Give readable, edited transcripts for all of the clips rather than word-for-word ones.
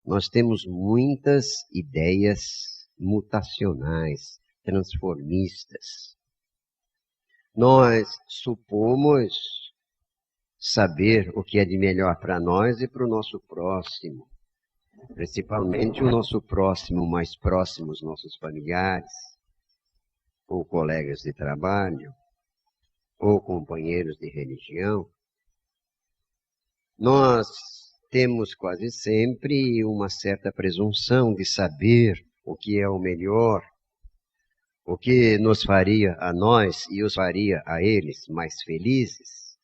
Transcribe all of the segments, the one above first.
nós temos muitas ideias mutacionais, transformistas. Nós supomos saber o que é de melhor para nós e para o nosso próximo, principalmente o nosso próximo mais próximo, os nossos familiares, ou colegas de trabalho, ou companheiros de religião. Nós temos quase sempre uma certa presunção de saber o que é o melhor, o que nos faria a nós e os faria a eles mais felizes.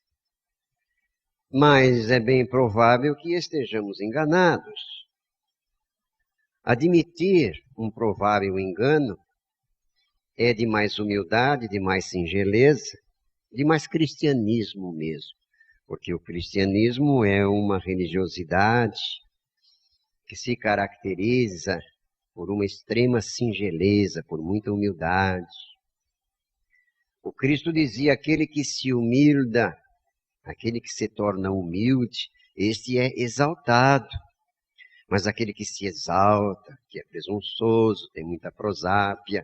Mas é bem provável que estejamos enganados. Admitir um provável engano é de mais humildade, de mais singeleza, de mais cristianismo mesmo. Porque o cristianismo é uma religiosidade que se caracteriza por uma extrema singeleza, por muita humildade. O Cristo dizia: aquele que se humilda, aquele que se torna humilde, este é exaltado. Mas aquele que se exalta, que é presunçoso, tem muita prosápia,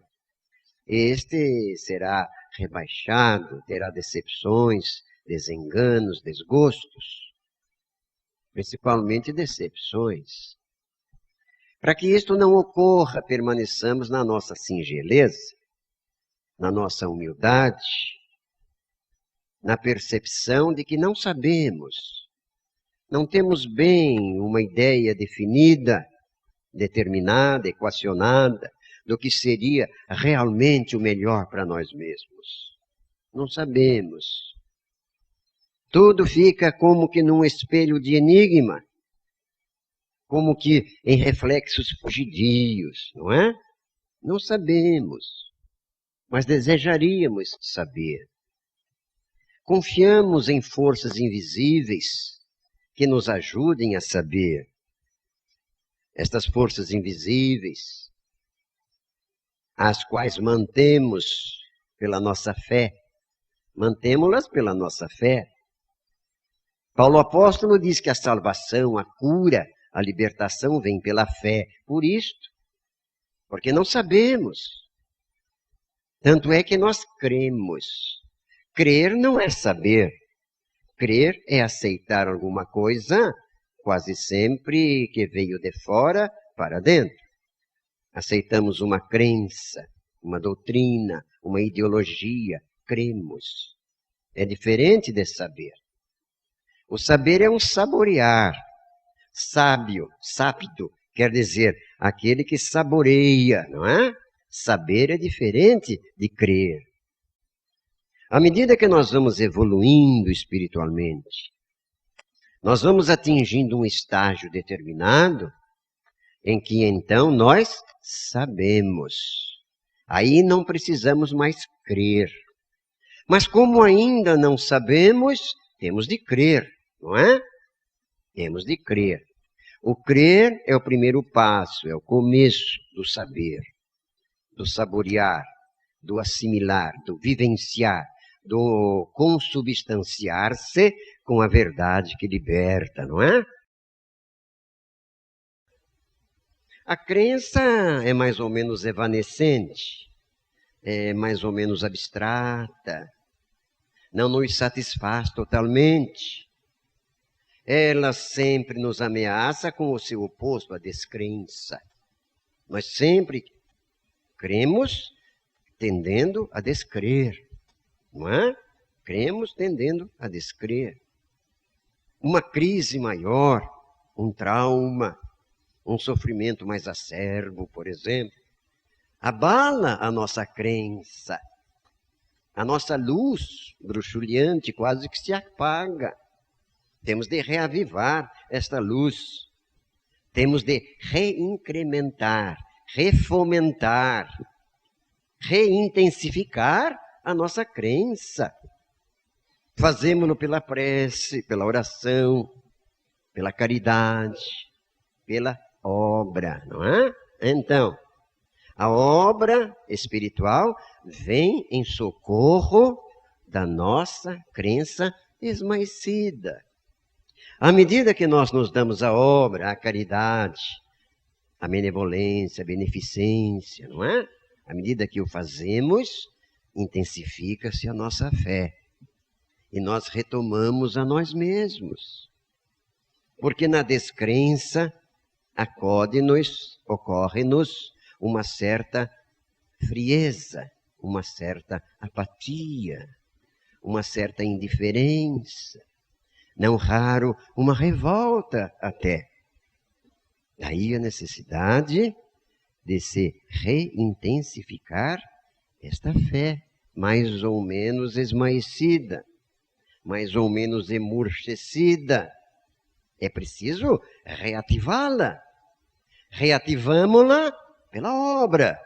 este será rebaixado, terá decepções, desenganos, desgostos, principalmente decepções. Para que isto não ocorra, permaneçamos na nossa singeleza, na nossa humildade, na percepção de que não sabemos, não temos bem uma ideia definida, determinada, equacionada, do que seria realmente o melhor para nós mesmos. Não sabemos. Tudo fica como que num espelho de enigma, como que em reflexos fugidios, não é? Não sabemos, mas desejaríamos saber. Confiamos em forças invisíveis que nos ajudem a saber. Estas forças invisíveis, as quais mantemos pela nossa fé, mantemos-las pela nossa fé. Paulo apóstolo diz que a salvação, a cura, a libertação vem pela fé. Por isto, porque não sabemos. Tanto é que nós cremos. Crer não é saber. Crer é aceitar alguma coisa, quase sempre que veio de fora para dentro. Aceitamos uma crença, uma doutrina, uma ideologia. Cremos. É diferente de saber. O saber é um saborear. Sábio, sápido, quer dizer, aquele que saboreia, não é? Saber é diferente de crer. À medida que nós vamos evoluindo espiritualmente, nós vamos atingindo um estágio determinado em que então nós sabemos. Aí não precisamos mais crer. Mas como ainda não sabemos, temos de crer, não é? Temos de crer. O crer é o primeiro passo, é o começo do saber, do saborear, do assimilar, do vivenciar, do consubstanciar-se com a verdade que liberta, não é? A crença é mais ou menos evanescente, é mais ou menos abstrata, não nos satisfaz totalmente. Ela sempre nos ameaça com o seu oposto, a descrença. Nós sempre cremos tendendo a descrer, não é? Cremos tendendo a descrer. Uma crise maior, um trauma, um sofrimento mais acerbo, por exemplo, abala a nossa crença. A nossa luz bruxuleante quase que se apaga. Temos de reavivar esta luz. Temos de reincrementar, refomentar, reintensificar a nossa crença. Fazemos-lo pela prece, pela oração, pela caridade, pela obra, não é? Então, a obra espiritual vem em socorro da nossa crença esmaecida. À medida que nós nos damos a obra, a caridade, a benevolência, a beneficência, não é? À medida que o fazemos, intensifica-se a nossa fé. E nós retomamos a nós mesmos. Porque na descrença ocorre-nos uma certa frieza, uma certa apatia, uma certa indiferença, não raro uma revolta até. Daí a necessidade de se reintensificar esta fé, mais ou menos esmaecida, mais ou menos emurchecida. É preciso reativá-la. Reativamo-la pela obra,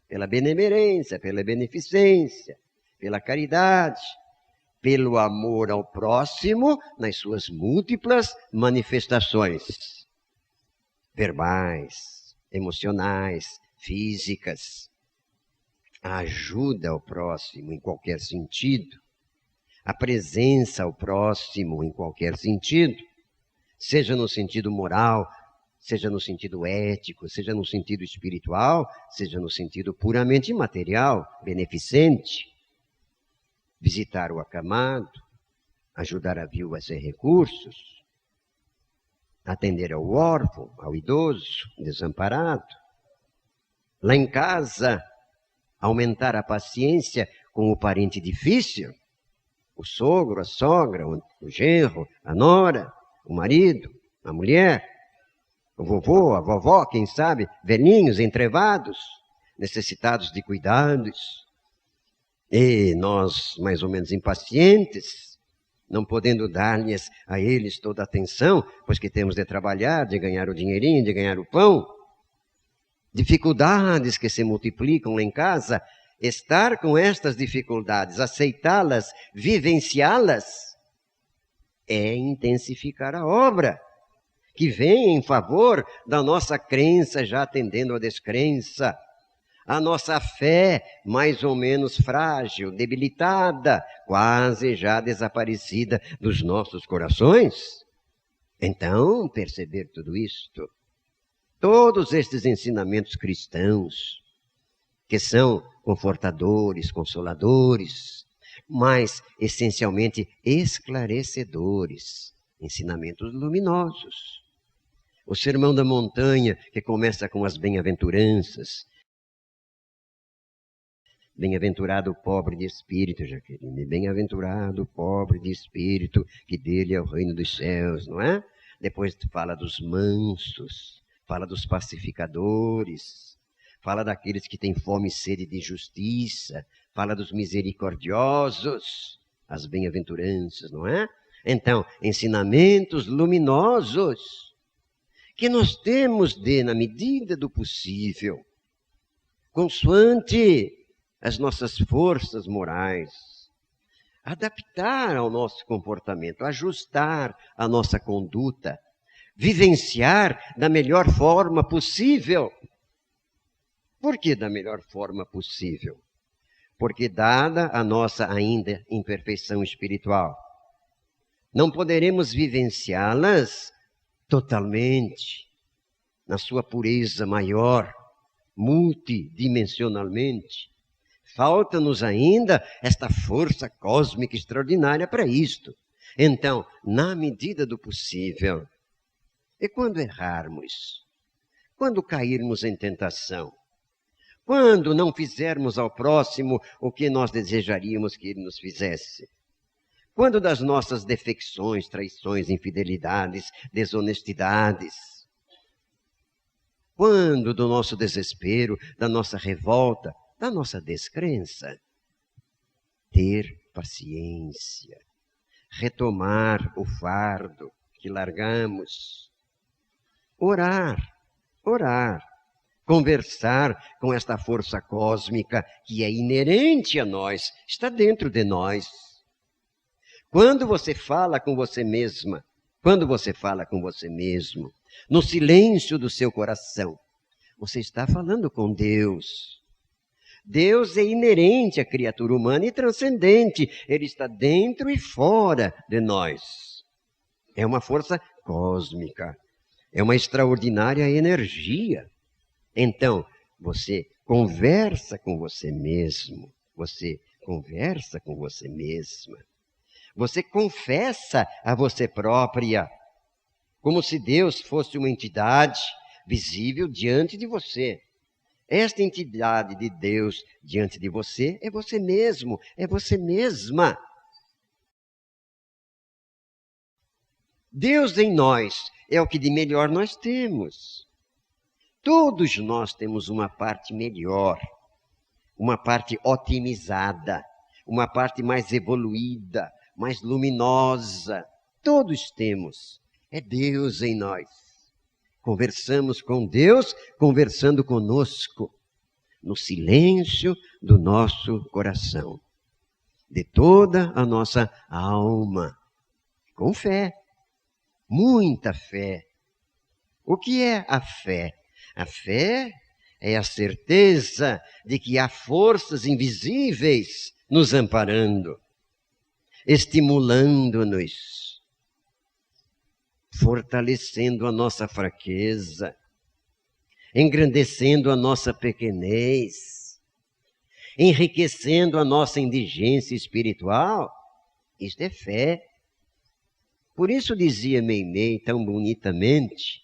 pela benemerência, pela beneficência, pela caridade, pelo amor ao próximo nas suas múltiplas manifestações, verbais, emocionais, físicas. A ajuda ao próximo em qualquer sentido, a presença ao próximo em qualquer sentido, seja no sentido moral, seja no sentido ético, seja no sentido espiritual, seja no sentido puramente material, beneficente. Visitar o acamado, ajudar a viúva sem recursos, atender ao órfão, ao idoso, desamparado. Lá em casa, aumentar a paciência com o parente difícil, o sogro, a sogra, o genro, a nora, o marido, a mulher, o vovô, a vovó, quem sabe, velhinhos, entrevados, necessitados de cuidados. E nós, mais ou menos impacientes, não podendo dar-lhes a eles toda a atenção, pois que temos de trabalhar, de ganhar o dinheirinho, de ganhar o pão. Dificuldades que se multiplicam lá em casa, estar com estas dificuldades, aceitá-las, vivenciá-las, é intensificar a obra, que vem em favor da nossa crença já tendendo à descrença, a nossa fé mais ou menos frágil, debilitada, quase já desaparecida dos nossos corações. Então, perceber tudo isto, todos estes ensinamentos cristãos, que são confortadores, consoladores, mas essencialmente esclarecedores, ensinamentos luminosos. O Sermão da Montanha, que começa com as bem-aventuranças. Bem-aventurado o pobre de espírito, Jaqueline. Bem-aventurado o pobre de espírito, que dele é o reino dos céus, não é? Depois fala dos mansos, fala dos pacificadores, fala daqueles que têm fome e sede de justiça, fala dos misericordiosos, as bem-aventuranças, não é? Então, ensinamentos luminosos que nós temos de, na medida do possível, consoante as nossas forças morais, adaptar ao nosso comportamento, ajustar a nossa conduta, vivenciar da melhor forma possível. Por que da melhor forma possível? Porque dada a nossa ainda imperfeição espiritual, não poderemos vivenciá-las totalmente, na sua pureza maior, multidimensionalmente. Falta-nos ainda esta força cósmica extraordinária para isto. Então, na medida do possível, e quando errarmos, quando cairmos em tentação, quando não fizermos ao próximo o que nós desejaríamos que ele nos fizesse, quando das nossas defecções, traições, infidelidades, desonestidades, quando do nosso desespero, da nossa revolta, da nossa descrença, ter paciência, retomar o fardo que largamos, orar, conversar com esta força cósmica que é inerente a nós, está dentro de nós. Quando você fala com você mesma, quando você fala com você mesmo, no silêncio do seu coração, você está falando com Deus. Deus é inerente à criatura humana e transcendente. Ele está dentro e fora de nós. É uma força cósmica. É uma extraordinária energia. Então, você conversa com você mesmo. Você conversa com você mesma. Você confessa a você própria, como se Deus fosse uma entidade visível diante de você. Esta entidade de Deus diante de você é você mesmo, é você mesma. Deus em nós é o que de melhor nós temos. Todos nós temos uma parte melhor, uma parte otimizada, uma parte mais evoluída, mais luminosa. Todos temos. É Deus em nós. Conversamos com Deus, conversando conosco, no silêncio do nosso coração, de toda a nossa alma, com fé, muita fé. O que é a fé? A fé é a certeza de que há forças invisíveis nos amparando, estimulando-nos, fortalecendo a nossa fraqueza, engrandecendo a nossa pequenez, enriquecendo a nossa indigência espiritual. Isto é fé. Por isso dizia Meimei tão bonitamente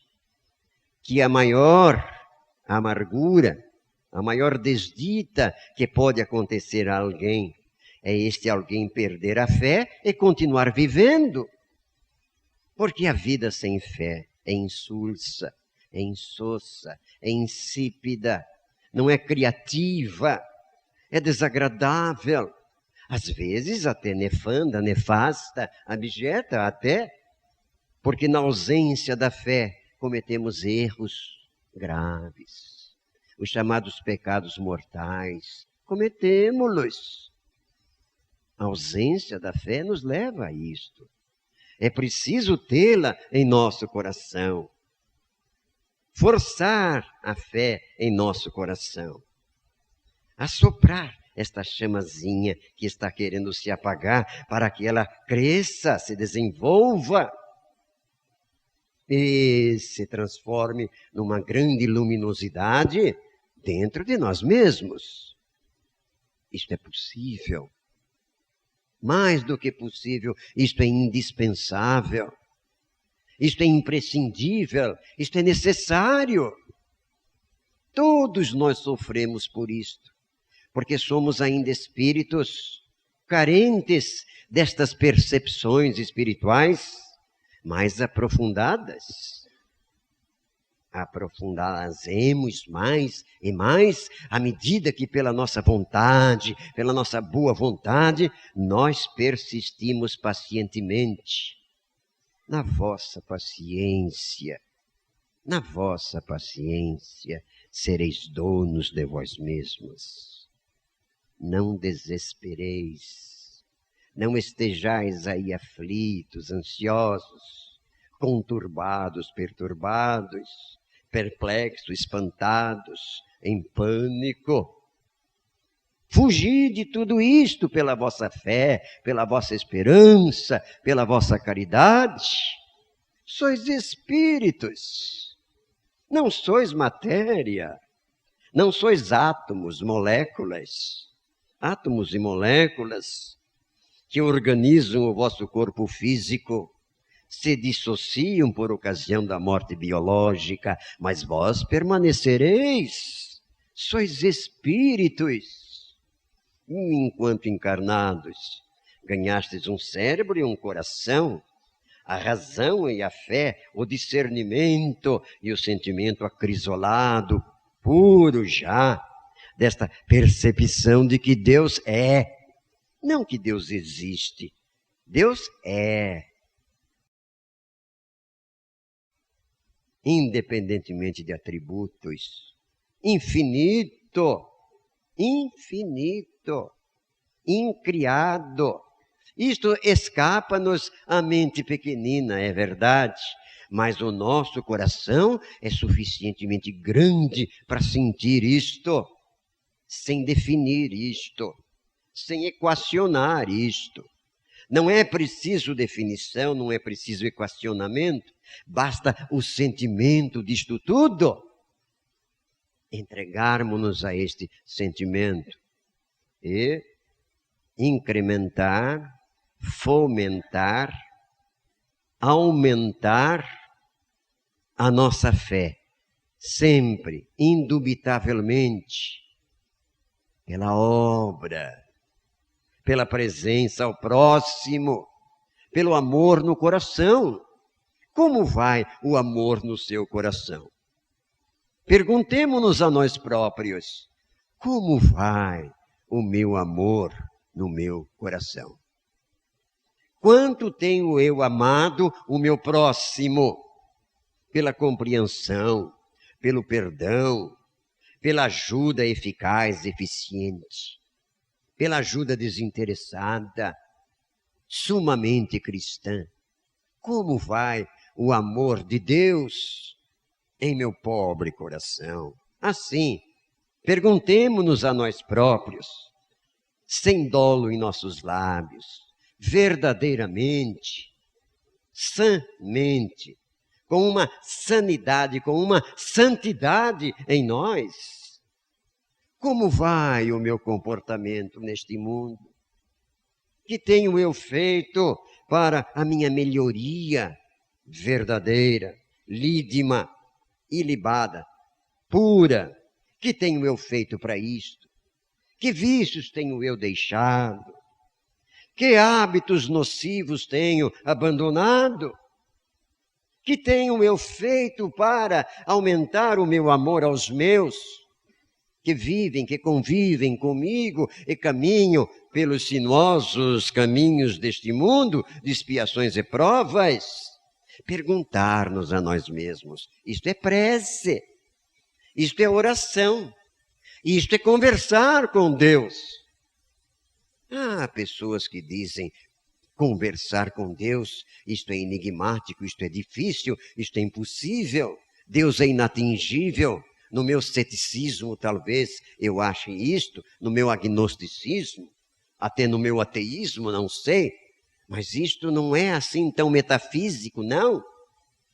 que a maior amargura, a maior desdita que pode acontecer a alguém é este alguém perder a fé e continuar vivendo. Porque a vida sem fé é insulsa, é insossa, é insípida, não é criativa, é desagradável, às vezes até nefanda, nefasta, abjeta até, porque na ausência da fé cometemos erros graves, os chamados pecados mortais, cometemos-los. A ausência da fé nos leva a isto. É preciso tê-la em nosso coração. Forçar a fé em nosso coração. Assoprar esta chamazinha que está querendo se apagar para que ela cresça, se desenvolva e se transforme numa grande luminosidade dentro de nós mesmos. Isto é possível. Mais do que possível, isto é indispensável, isto é imprescindível, isto é necessário. Todos nós sofremos por isto, porque somos ainda espíritos carentes destas percepções espirituais mais aprofundadas. Aprofundá-las-emos mais e mais à medida que pela nossa vontade, pela nossa boa vontade, nós persistimos pacientemente na vossa paciência. Na vossa paciência sereis donos de vós mesmos. Não desespereis, não estejais aí aflitos, ansiosos, conturbados, perturbados, perplexos, espantados, em pânico. Fugi de tudo isto pela vossa fé, pela vossa esperança, pela vossa caridade. Sois espíritos, não sois matéria, não sois átomos, moléculas. Átomos e moléculas que organizam o vosso corpo físico se dissociam por ocasião da morte biológica, mas vós permanecereis, sois espíritos. Enquanto encarnados, ganhastes um cérebro e um coração, a razão e a fé, o discernimento e o sentimento acrisolado, puro já, desta percepção de que Deus é, não que Deus existe, Deus é. Independentemente de atributos, infinito, incriado. Isto escapa-nos à mente pequenina, é verdade, mas o nosso coração é suficientemente grande para sentir isto, sem definir isto, sem equacionar isto. Não é preciso definição, não é preciso equacionamento, Basta o sentimento disto tudo. Entregarmos-nos a este sentimento e incrementar, fomentar, aumentar a nossa fé, sempre, indubitavelmente, pela obra, pela presença ao próximo, pelo amor no coração. Como vai o amor no seu coração? Perguntemo-nos a nós próprios, como vai o meu amor no meu coração? Quanto tenho eu amado o meu próximo? Pela compreensão, pelo perdão, pela ajuda eficaz, eficiente, pela ajuda desinteressada, sumamente cristã. Como vai o amor de Deus em meu pobre coração? Assim, perguntemo-nos a nós próprios, sem dolo em nossos lábios, verdadeiramente, sãmente, com uma sanidade, com uma santidade em nós. Como vai o meu comportamento neste mundo? Que tenho eu feito para a minha melhoria verdadeira, lídima, ilibada, pura? Que tenho eu feito para isto? Que vícios tenho eu deixado? Que hábitos nocivos tenho abandonado? Que tenho eu feito para aumentar o meu amor aos meus, que vivem, que convivem comigo e caminham pelos sinuosos caminhos deste mundo, de expiações e provas? Perguntar-nos a nós mesmos. Isto é prece, isto é oração, isto é conversar com Deus. Há pessoas que dizem, conversar com Deus, isto é enigmático, isto é difícil, isto é impossível, Deus é inatingível. No meu ceticismo, talvez eu ache isto, no meu agnosticismo, até no meu ateísmo, não sei, mas isto não é assim tão metafísico, não.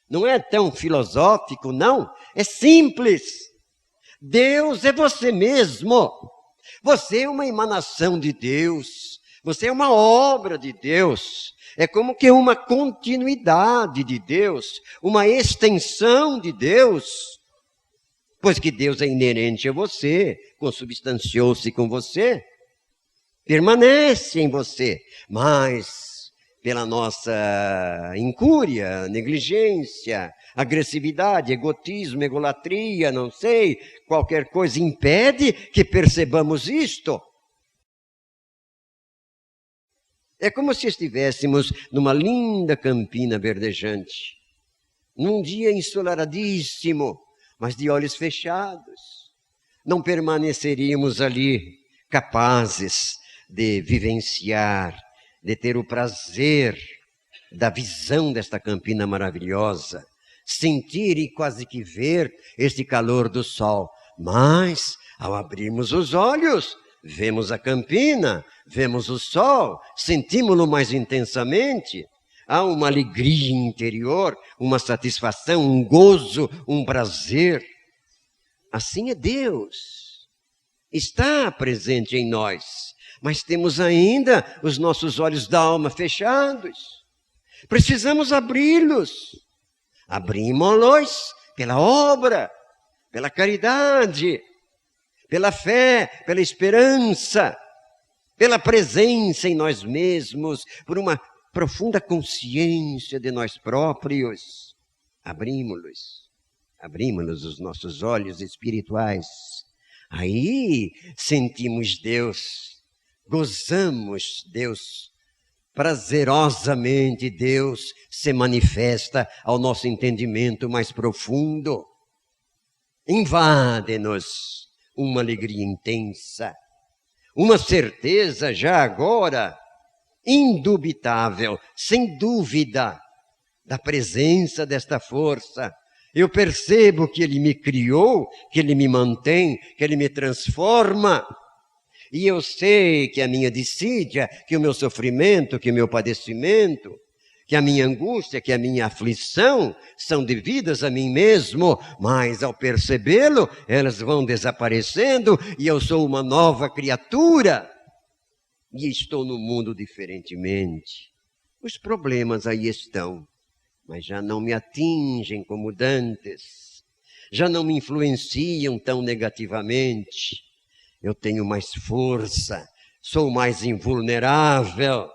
Não é tão filosófico, não. É simples. Deus é você mesmo. Você é uma emanação de Deus. Você é uma obra de Deus. É como que uma continuidade de Deus, uma extensão de Deus. Pois que Deus é inerente a você, consubstanciou-se com você, permanece em você, mas pela nossa incúria, negligência, agressividade, egotismo, egolatria, não sei, qualquer coisa impede que percebamos isto. É como se estivéssemos numa linda campina verdejante, num dia ensolaradíssimo, mas de olhos fechados. Não permaneceríamos ali capazes de vivenciar, de ter o prazer da visão desta campina maravilhosa, sentir e quase que ver este calor do sol. Mas, ao abrirmos os olhos, vemos a campina, vemos o sol, sentimos-lo mais intensamente. Há uma alegria interior, uma satisfação, um gozo, um prazer. Assim é Deus. Está presente em nós, mas temos ainda os nossos olhos da alma fechados. Precisamos abri-los. Abrimos-los pela obra, pela caridade, pela fé, pela esperança, pela presença em nós mesmos, por uma profunda consciência de nós próprios. Abrimos-los os nossos olhos espirituais. Aí sentimos Deus, gozamos Deus, prazerosamente Deus se manifesta ao nosso entendimento mais profundo. Invade-nos uma alegria intensa, uma certeza já agora indubitável, sem dúvida, da presença desta força. Eu percebo que Ele me criou, que Ele me mantém, que Ele me transforma. E eu sei que a minha dissídia, que o meu sofrimento, que o meu padecimento, que a minha angústia, que a minha aflição são devidas a mim mesmo, mas ao percebê-lo, elas vão desaparecendo e eu sou uma nova criatura e estou no mundo diferentemente. Os problemas aí estão, mas já não me atingem como dantes, já não me influenciam tão negativamente. Eu tenho mais força, sou mais invulnerável,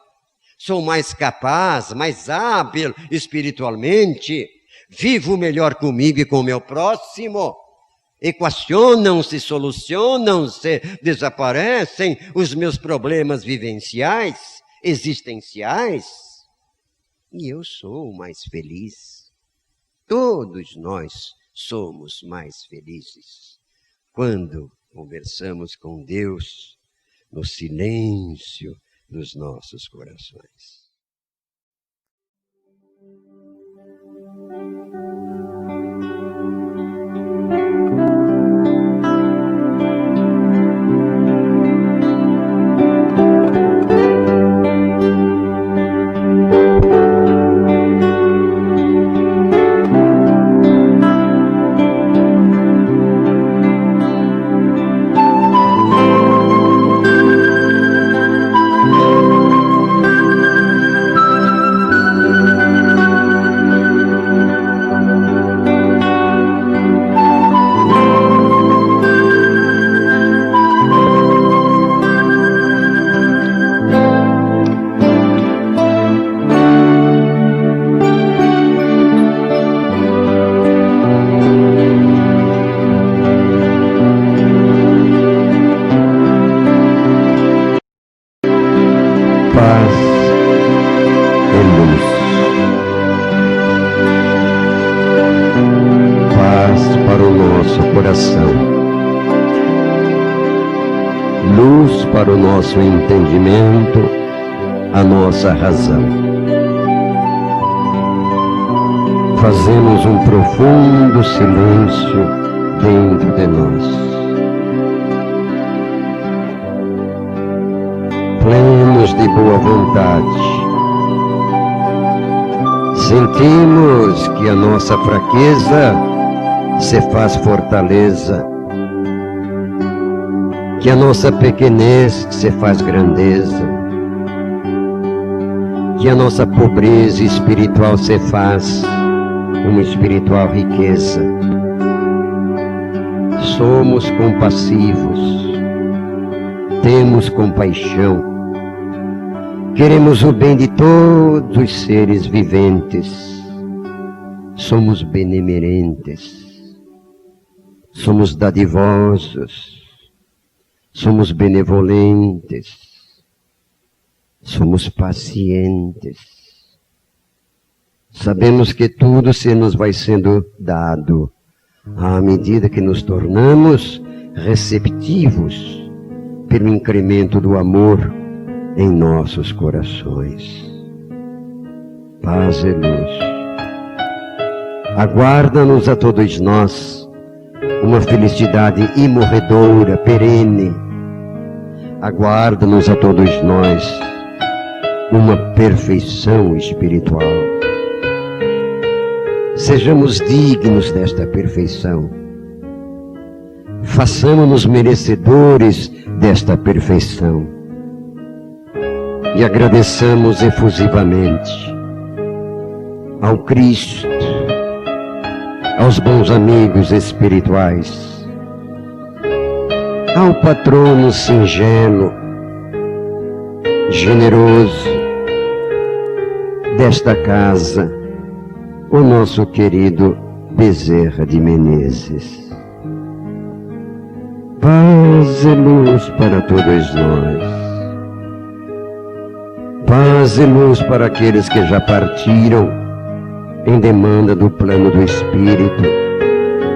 sou mais capaz, mais hábil espiritualmente, vivo melhor comigo e com o meu próximo. Equacionam-se, solucionam-se, desaparecem os meus problemas vivenciais, existenciais, e eu sou mais feliz. Todos nós somos mais felizes quando conversamos com Deus no silêncio dos nossos corações. Luz para o nosso entendimento, a nossa razão. Fazemos um profundo silêncio dentro de nós. Plenos de boa vontade, sentimos que a nossa fraqueza se faz fortaleza, que a nossa pequenez se faz grandeza, que a nossa pobreza espiritual se faz uma espiritual riqueza. Somos compassivos, temos compaixão, queremos o bem de todos os seres viventes, somos benemerentes, somos dadivosos, somos benevolentes, somos pacientes. Sabemos que tudo se nos vai sendo dado à medida que nos tornamos receptivos pelo incremento do amor em nossos corações. Paz e luz. Aguarda-nos a todos nós uma felicidade imorredoura, perene. Aguarda-nos a todos nós uma perfeição espiritual. Sejamos dignos desta perfeição. Façamo-nos merecedores desta perfeição. E agradeçamos efusivamente ao Cristo, aos bons amigos espirituais, ao patrono singelo, generoso desta casa, o nosso querido Bezerra de Menezes. Paz e luz para todos nós. Paz e luz para aqueles que já partiram em demanda do plano do Espírito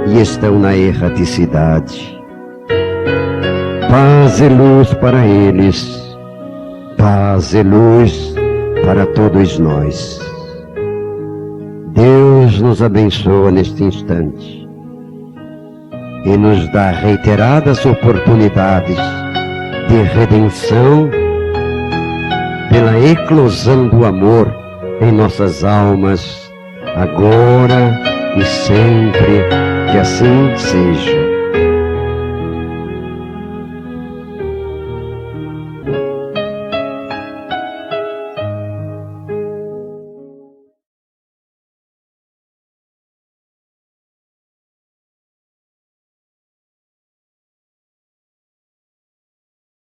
e estão na erraticidade. Paz e luz para eles, paz e luz para todos nós. Deus nos abençoa neste instante e nos dá reiteradas oportunidades de redenção pela eclosão do amor em nossas almas, agora e sempre, que assim seja.